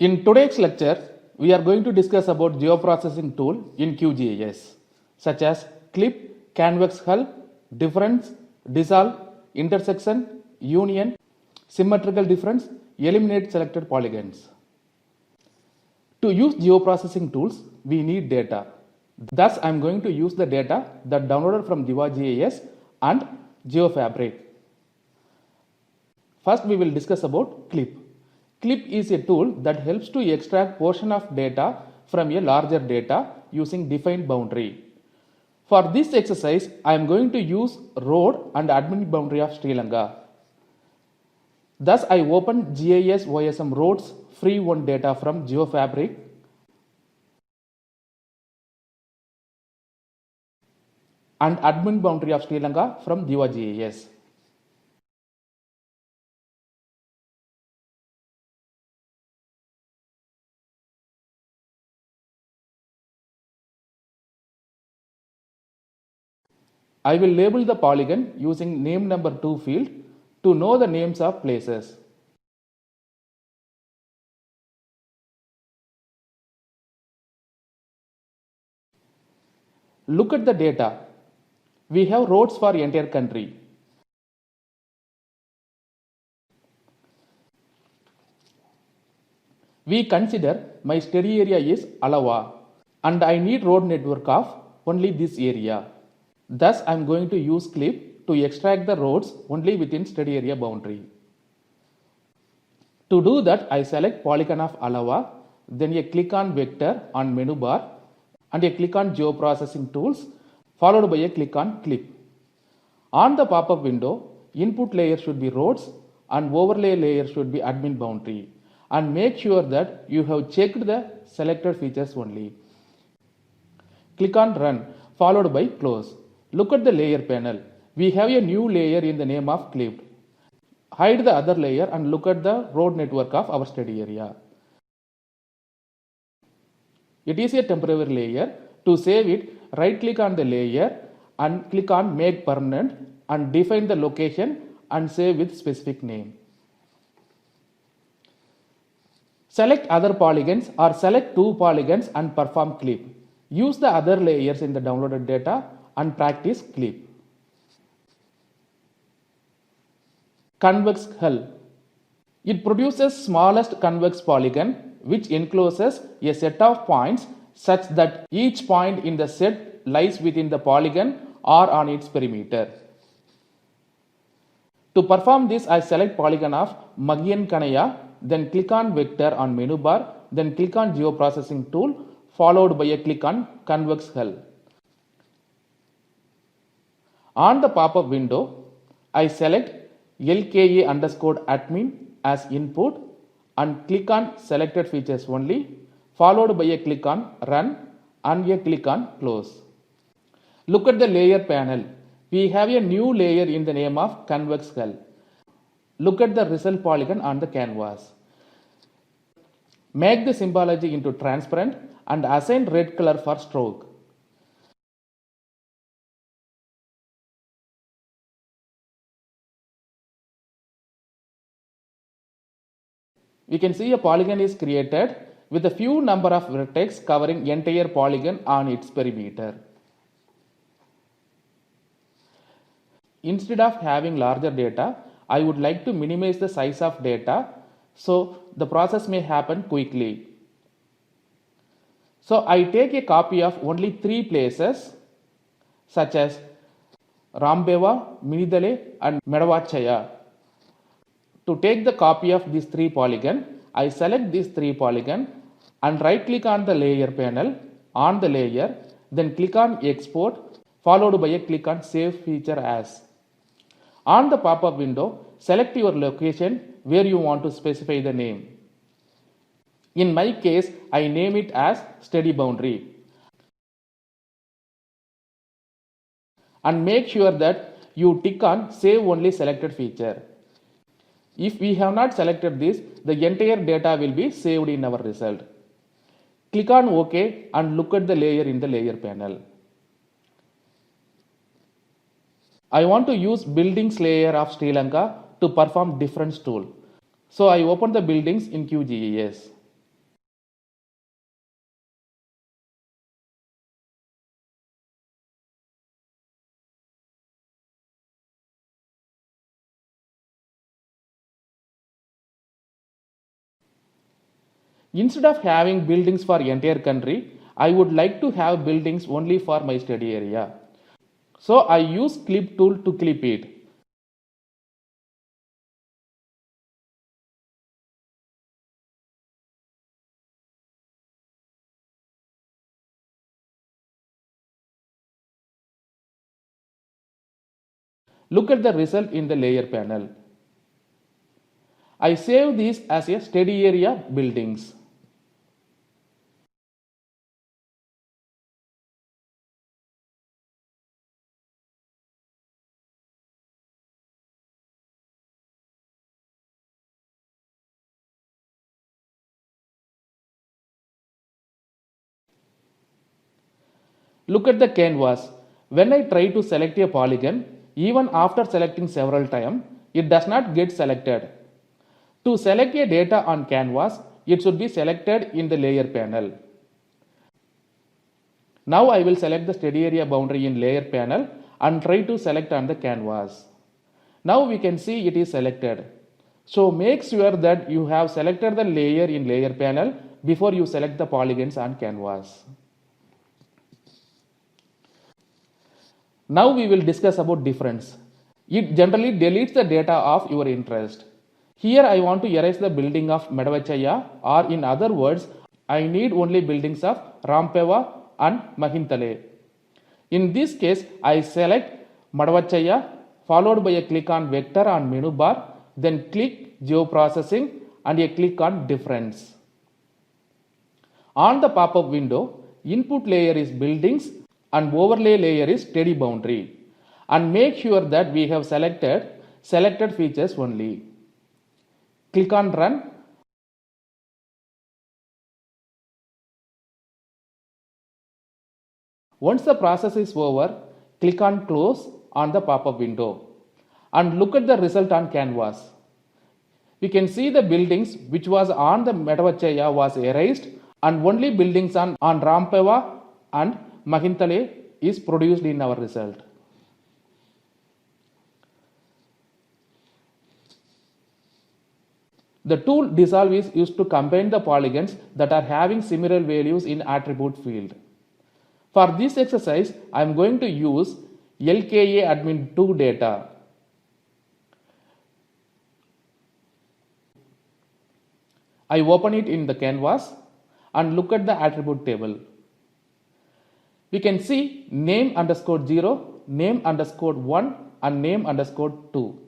In today's lecture, we are going to discuss about geoprocessing tool in QGIS, such as clip, convex hull, difference, dissolve, intersection, union, symmetrical difference, eliminate selected polygons. To use geoprocessing tools, we need data. Thus, I am going to use the data that downloaded from GeoGIS and GeoFabric. First, we will discuss about clip. Clip is a tool that helps to extract portion of data from a larger data using defined boundary. For this exercise, I am going to use road and admin boundary of Sri Lanka. Thus, I open GIS OSM roads free one data from GeoFabric and admin boundary of Sri Lanka from GeoGIS. I will label the polygon using name number 2 field to know the names of places. Look at the data. We have roads for entire country. We consider my study area is Alava and I need road network of only this area. Thus, I am going to use clip to extract the roads only within study area boundary. To do that, I select polygon of Alava, then a click on vector on menu bar and a click on geoprocessing tools followed by a click on clip. On the pop-up window, input layer should be roads and overlay layer should be admin boundary, and make sure that you have checked the selected features only. Click on run followed by close. Look at the layer panel. We have a new layer in the name of clipped. Hide the other layer and look at the road network of our study area. It is a temporary layer. To save it, right click on the layer and click on make permanent and define the location and save with specific name. Select other polygons or select two polygons and perform clip. Use the other layers in the downloaded data and practice clip. Convex hull. It produces smallest convex polygon which encloses a set of points such that each point in the set lies within the polygon or on its perimeter. To perform this, I select polygon of Magian Kanaya, then click on vector on menu bar, then click on geoprocessing tool followed by a click on convex hull. On the pop-up window, I select LKA underscore admin as input and click on selected features only, followed by a click on run and a click on close. Look at the layer panel. We have a new layer in the name of convex hull. Look at the result polygon on the canvas. Make the symbology into transparent and assign red color for stroke. We can see a polygon is created with a few number of vertex covering entire polygon on its perimeter. Instead of having larger data, I would like to minimize the size of data so the process may happen quickly. So I take a copy of only 3 places such as Rambeva, Minidale and Medavachaya. To take the copy of these 3 polygons, I select these 3 polygons and right click on the layer panel on the layer, then click on export followed by a click on save feature as. On the pop-up window, select your location where you want to specify the name. In my case, I name it as study boundary. And make sure that you tick on save only selected feature. If we have not selected this, the entire data will be saved in our result. Click on OK and look at the layer in the layer panel. I want to use buildings layer of Sri Lanka to perform difference tool. So I open the buildings in QGIS. Instead of having buildings for entire country, I would like to have buildings only for my study area. So I use clip tool to clip it. Look at the result in the layer panel. I save these as a study area buildings. Look at the canvas. When I try to select a polygon, even after selecting several times, it does not get selected. To select a data on canvas, it should be selected in the layer panel. Now I will select the study area boundary in layer panel and try to select on the canvas. Now we can see it is selected. So make sure that you have selected the layer in layer panel before you select the polygons on canvas. Now we will discuss about difference. It generally deletes the data of your interest. Here I want to erase the building of Medavachaya, or in other words, I need only buildings of Rampeva and Mahintale. In this case, I select Madavachaya followed by a click on vector on menu bar, then click geoprocessing and a click on difference. On the pop-up window, input layer is buildings and overlay layer is steady boundary. And make sure that we have selected features only. Click on run. Once the process is over, click on close on the pop-up window and look at the result on canvas. We can see the buildings which was on the Medavachaya was erased and only buildings on Rampeva and Mahintale is produced in our result. The tool dissolve is used to combine the polygons that are having similar values in attribute field. For this exercise, I am going to use LKA admin 2 data. I open it in the canvas and look at the attribute table. We can see name underscore 0, name underscore 1 and name underscore 2.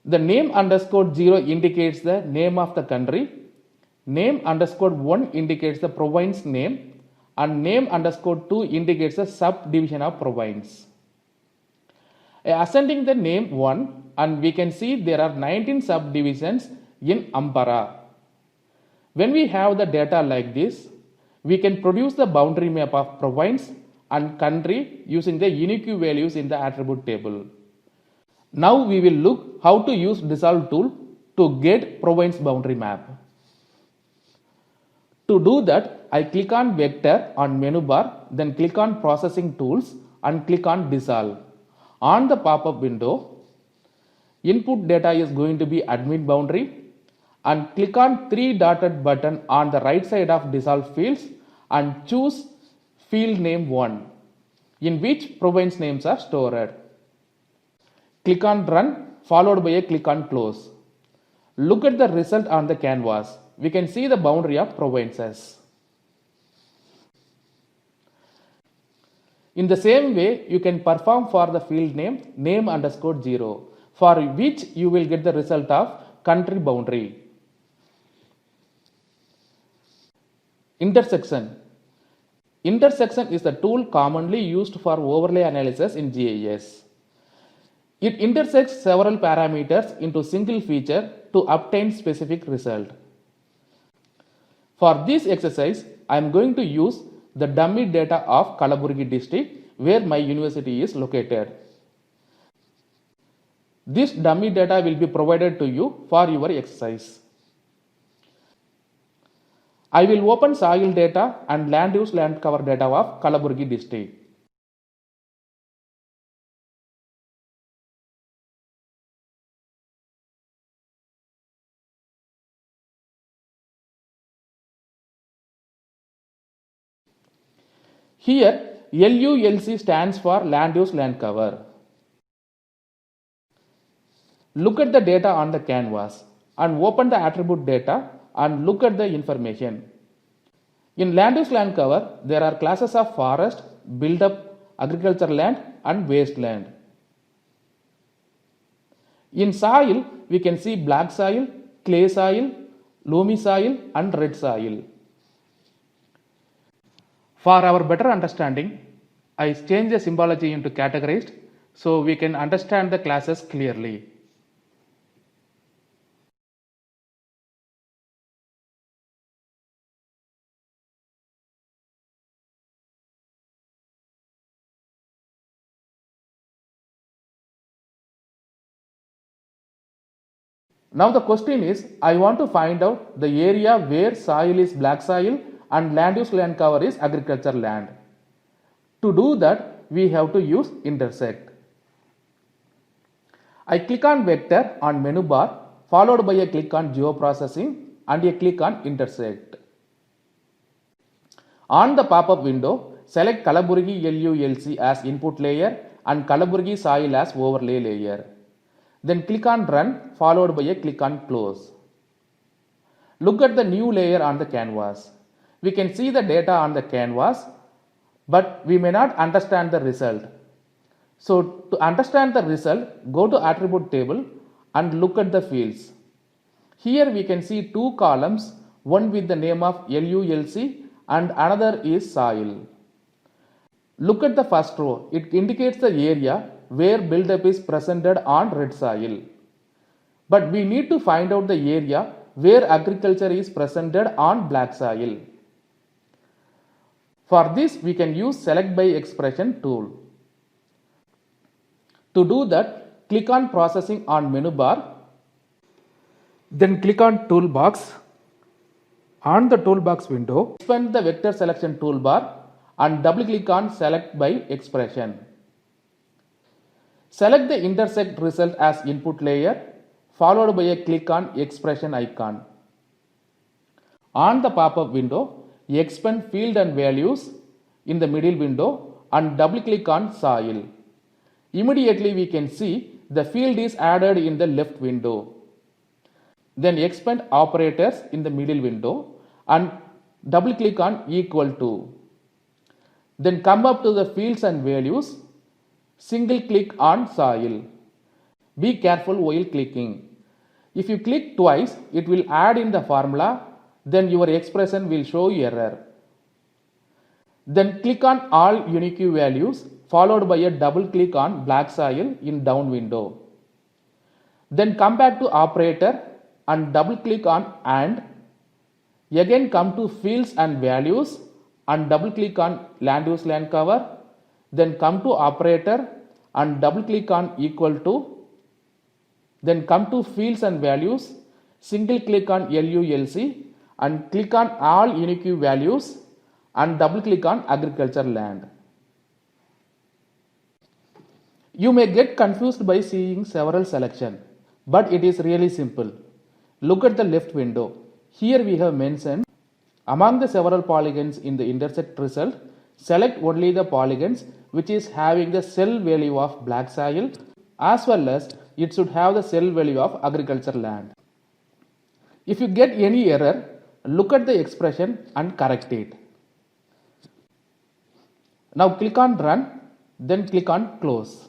The name underscore 0 indicates the name of the country, name underscore 1 indicates the province name, and name underscore 2 indicates the subdivision of province. Ascending the name 1, and we can see there are 19 subdivisions in Ambara. When we have the data like this, we can produce the boundary map of province and country using the unique values in the attribute table. Now we will look how to use dissolve tool to get province boundary map. To do that, I click on vector on menu bar, then click on processing tools and click on dissolve. On the pop-up window, input data is going to be admin boundary, and click on 3 dotted button on the right side of dissolve fields and choose field name 1 in which province names are stored. Click on run followed by a click on close. Look at the result on the canvas. We can see the boundary of provinces. In the same way, you can perform for the field name, name underscore 0, for which you will get the result of country boundary. Intersection. Intersection is the tool commonly used for overlay analysis in GIS. It intersects several parameters into single feature to obtain specific result. For this exercise, I am going to use the dummy data of Kalaburgi district where my university is located. This dummy data will be provided to you for your exercise. I will open soil data and land use land cover data of Kalaburgi district. Here LULC stands for land use land cover. Look at the data on the canvas and open the attribute data and look at the information. In land use land cover, there are classes of forest, build up, agriculture land and wasteland. In soil, we can see black soil, clay soil, loamy soil and red soil. For our better understanding, I changed the symbology into categorized so we can understand the classes clearly. Now the question is, I want to find out the area where soil is black soil and land use land cover is agriculture land. To do that, we have to use intersect. I click on vector on menu bar followed by a click on geoprocessing and a click on intersect. On the pop-up window, select Kalaburgi LULC as input layer and Kalaburgi soil as overlay layer. Then click on run followed by a click on close. Look at the new layer on the canvas. We can see the data on the canvas, but we may not understand the result. So to understand the result, go to attribute table and look at the fields. Here we can see two columns, one with the name of LULC and another is soil. Look at the first row. It indicates the area where buildup is presented on red soil. But we need to find out the area where agriculture is presented on black soil. For this, we can use select by expression tool. To do that, click on processing on menu bar. Then click on toolbox. On the toolbox window, expand the vector selection toolbar and double click on select by expression. Select the intersect result as input layer followed by a click on expression icon. On the pop-up window, expand field and values in the middle window and double click on soil. Immediately we can see the field is added in the left window. Then expand operators in the middle window and double click on equal to. Then come up to the fields and values, single click on soil. Be careful while clicking. If you click twice, it will add in the formula, then your expression will show error. Then click on all unique values followed by a double click on black soil in down window. Then come back to operator and double click on AND. Again come to fields and values and double click on land use land cover. Then come to operator and double click on equal to. Then come to fields and values, single click on LULC and click on all unique values and double click on agriculture land. You may get confused by seeing several selections, but it is really simple. Look at the left window. Here we have mentioned among the several polygons in the intersect result, select only the polygons which is having the cell value of black soil as well as it should have the cell value of agriculture land. If you get any error, look at the expression and correct it. Now click on run, then click on close.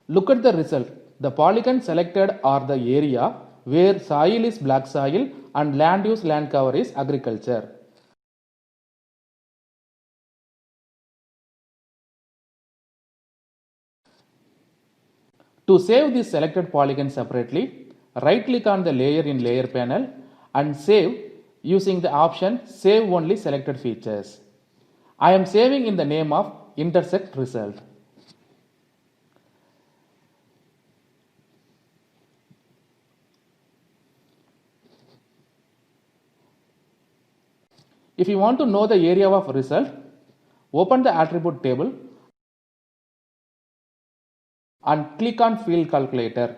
Look at the result. The polygons selected are the area where soil is black soil and land use land cover is agriculture. To save this selected polygon separately, right click on the layer in layer panel and save using the option save only selected features. I am saving in the name of intersect result. If you want to know the area of result, open the attribute table and click on field calculator.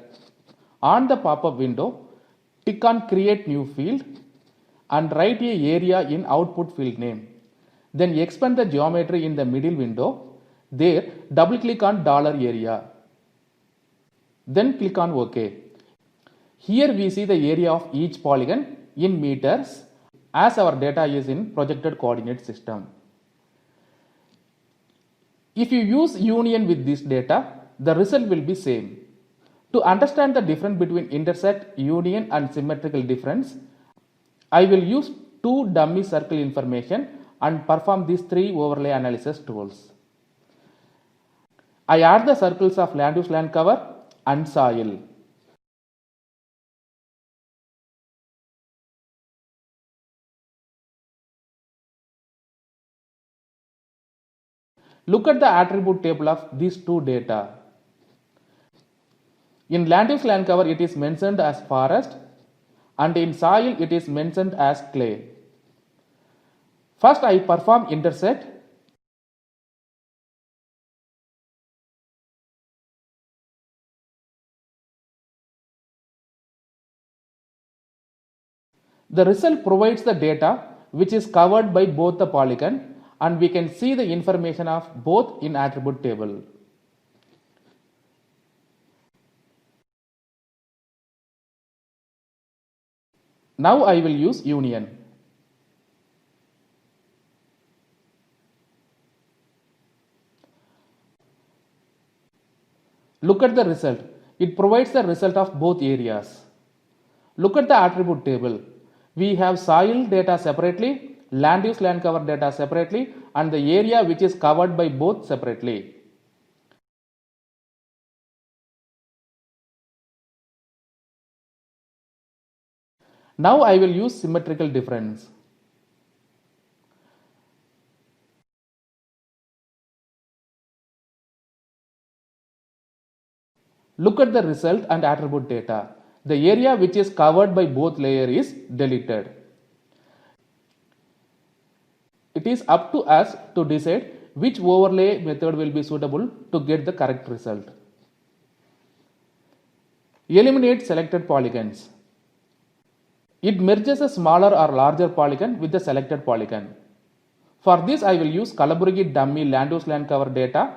On the pop-up window, tick on create new field and write a area in output field name. Then expand the geometry in the middle window. There, double click on $area. Then click on OK. Here we see the area of each polygon in meters as our data is in projected coordinate system. If you use union with this data, the result will be same. To understand the difference between intersect, union and symmetrical difference, I will use two dummy circle information and perform these three overlay analysis tools. I add the circles of land use, land cover and soil. Look at the attribute table of these two data. In land use, land cover it is mentioned as forest, and in soil it is mentioned as clay. First I perform intersect. The result provides the data which is covered by both the polygon, and we can see the information of both in attribute table. Now I will use union. Look at the result. It provides the result of both areas. Look at the attribute table. We have soil data separately, land use, land cover data separately, and the area which is covered by both separately. Now I will use symmetrical difference. Look at the result and attribute data. The area which is covered by both layers is deleted. It is up to us to decide which overlay method will be suitable to get the correct result. Eliminate selected polygons. It merges a smaller or larger polygon with the selected polygon. For this I will use Kalaburagi dummy land use, land cover data.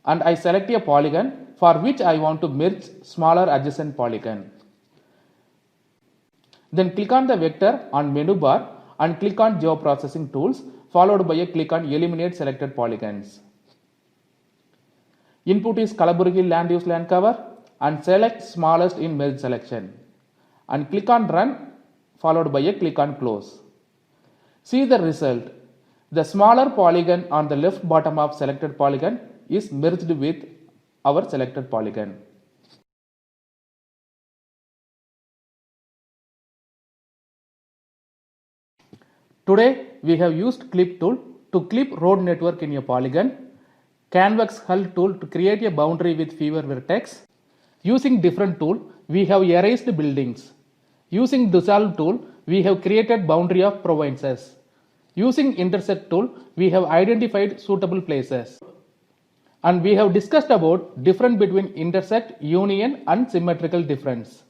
And I select a polygon for which I want to merge smaller adjacent polygon. Then click on the vector on menu bar and click on geoprocessing tools, followed by a click on eliminate selected polygons. Input is Kalaburagi land use, land cover, and select smallest in merge selection, and click on run, followed by a click on close. See the result. The smaller polygon on the left bottom of selected polygon is merged with our selected polygon. Today we have used clip tool to clip road network in a polygon, convex hull tool to create a boundary with fewer vertex. Using different tool we have erased buildings. Using dissolve tool we have created boundary of provinces. Using intersect tool we have identified suitable places. And we have discussed about difference between intersect, union and symmetrical difference.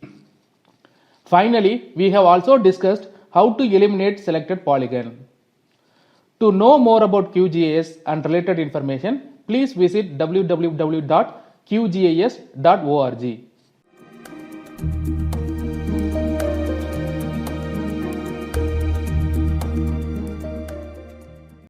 Finally, we have also discussed how to eliminate selected polygon. To know more about QGIS and related information, please visit www.qgis.org.